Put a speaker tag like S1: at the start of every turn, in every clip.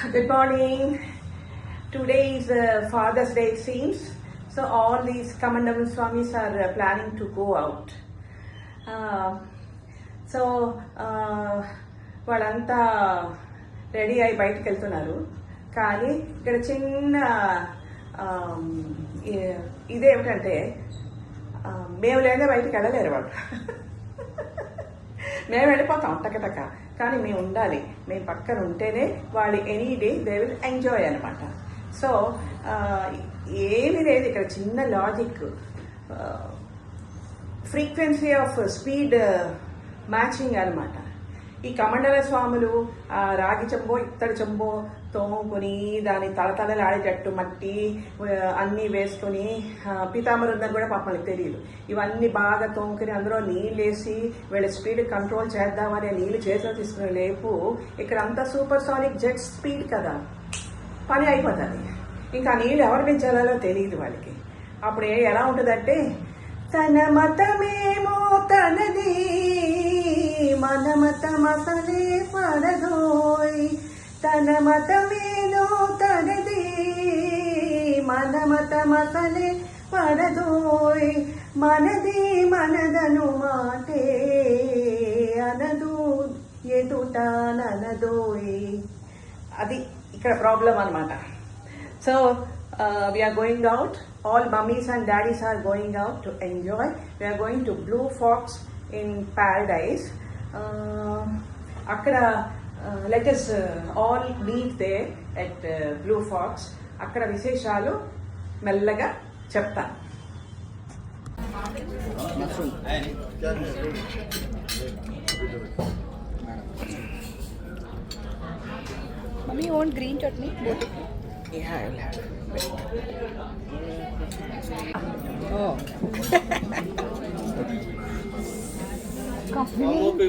S1: Good morning. Today is Father's Day, it seems. So all these Kamandavan Swamis are planning to go out. వాళ్ళంతా ready అయి బయటకు వెళ్తున్నారు. కానీ ఇక్కడ చిన్న ఇదేమిటంటే మేము లేదా బయటకు వెళ్ళలేరు వాళ్ళు. మేము వెళ్ళిపోతాం టకటక, కానీ మేము ఉండాలి. మేము పక్కన ఉంటేనే వాళ్ళు any day they will enjoy అనమాట. సో ఏమీ లేదు ఇక్కడ, చిన్న logic, frequency of speed matching అనమాట. ఈ కమండల స్వాములు రాగి చెంబో ఇత్తడి చెంబో తోముకొని దాన్ని తలతలలాడేటట్టు మట్టి అన్నీ వేసుకొని, పీతాంబరుందని కూడా పాప మనకు తెలియదు, ఇవన్నీ బాగా తోముకొని అందులో నీళ్ళు వేసి వీళ్ళ స్పీడ్ కంట్రోల్ చేద్దామని నీళ్ళు చేతిలో తీసుకునే లేపు ఇక్కడ అంతా సూపర్ సానిక్ జెట్ స్పీడ్ కదా, పని అయిపోతుంది. ఇంకా నీళ్ళు ఎవరు పెంచాలో తెలియదు వాళ్ళకి. అప్పుడు ఎలా ఉంటుందంటే, తన మతమేమో తనది, మన మతమసలే పడదోయ్, తన మతమేనో తనది, మన మతమసలే పడదోయ్, మనది మనదను మాటే అనదు ఎదుట ననదోయ్. అది ఇక్కడ ప్రాబ్లం అనమాట. So we are going out, all mummies and daddies are going out to enjoy. We are going to Blue Fox in Paradise. Akkada let us all meet there at Blue Fox. Akkada visheshalu mellaga cheptanu.
S2: Mummy, you want green chutney? Both?
S1: Yeah, I will have.
S2: Oh.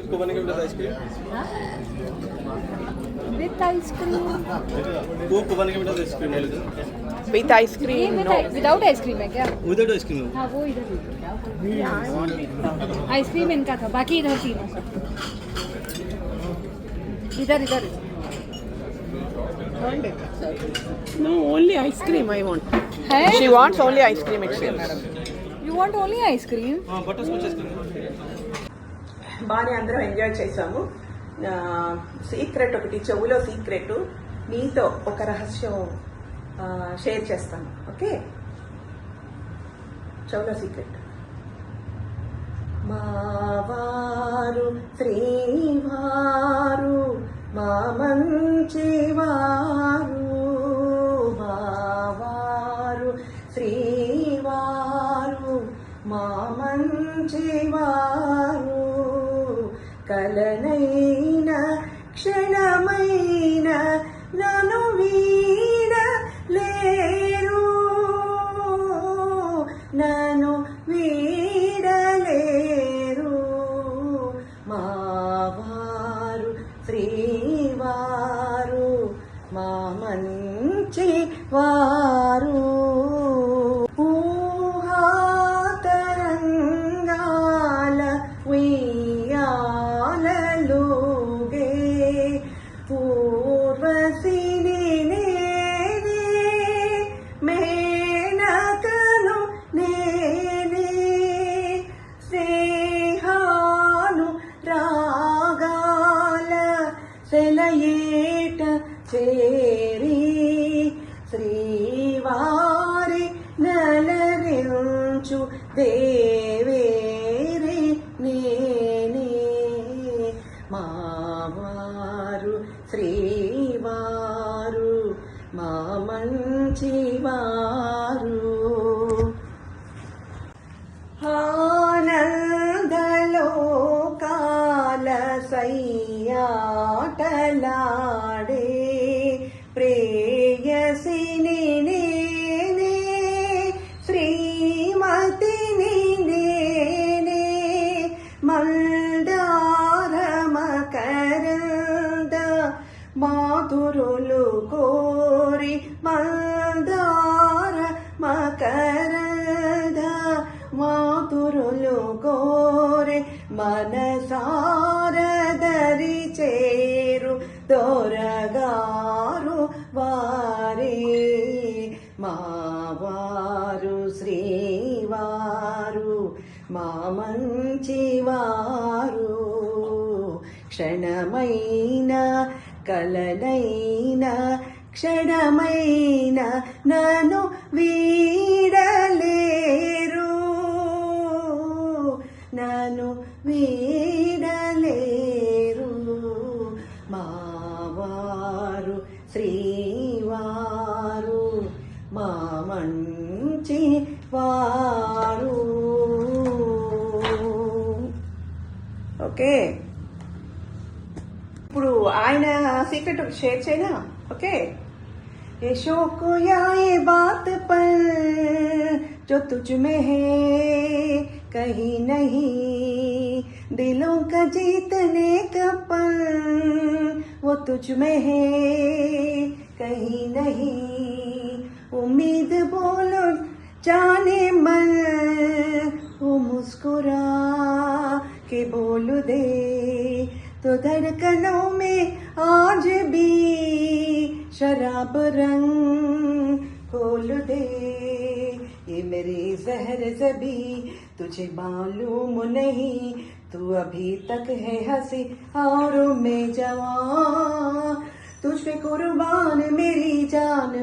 S3: को बनेगा with ice cream?
S2: With ice cream.
S3: को बनेगा with ice cream ले लो.
S1: With ice cream? No.
S2: Without ice cream है क्या?
S3: Without ice cream.
S2: हाँ वो इधर. आइसक्रीम इनका था, बाकी इधर तीनों का. इधर.
S1: No, only ice cream I want.
S2: है?
S1: She wants only ice cream, it seems.
S2: You want only ice cream?
S3: हां, बटर स्कॉच आइसक्रीम.
S1: బాగా అందరం ఎంజాయ్ చేసాము. సీక్రెట్ ఒకటి, చెవులో సీక్రెట్, మీతో ఒక రహస్యం షేర్ చేస్తాను. ఓకే, చెవులో సీక్రెట్. మావారు శ్రీవారు మా మంచివారు, మావారు శ్రీవారు మా మంచివారు, కలనైన క్షణమైన నను వీడలేరు, నను వీడలేరు, మావారు శ్రీవారు మా మంచి వారు. ఊహాతరంగాల ఉయ్యాలలోగే పూర్వశిని నేనే, మేనకను నేనే, స్నేహాను రాగాల సెలయేట చేరి, శ్రీవారి నలరించు దేవేరి నేనే, మావారు శ్రీవారు మా మంచివారు. ఆనందలోకాల సయ్యాటలాడే ప్రేయసిని నేనే, శ్రీమతిని నేనే, మందార మకరంద మాధురులు కోరి, మందార మకరంద మాధురులు కోరి, మనసారదరి చేరు దొరగారు వారే మావారు శ్రీవారు మా మంచివారు క్షణమైన కలనైన క్షణమైన నన్ను వీడలేరు నన్ను వీడలేరు మావారు శ్రీవారు మా మంచి వారు. ఓకే, ఇప్పుడు ఆయన సీక్రెట్ షేర్ చేయనా? ఓకే, ये शौक या ये बात पर जो तुझ में है कहीं नहीं दिलों का जीतने का पल वो तुझ में है कहीं नहीं उम्मीद बोलो जाने मन वो मुस्कुरा के बोल दे तो धड़कनों में आज भी शराब रंग खोल दे ये मेरी जहर जबी तुझे मालूम नहीं तू अभी तक है हंसी और मैं जवान तुझ पे कुर्बान मेरी जान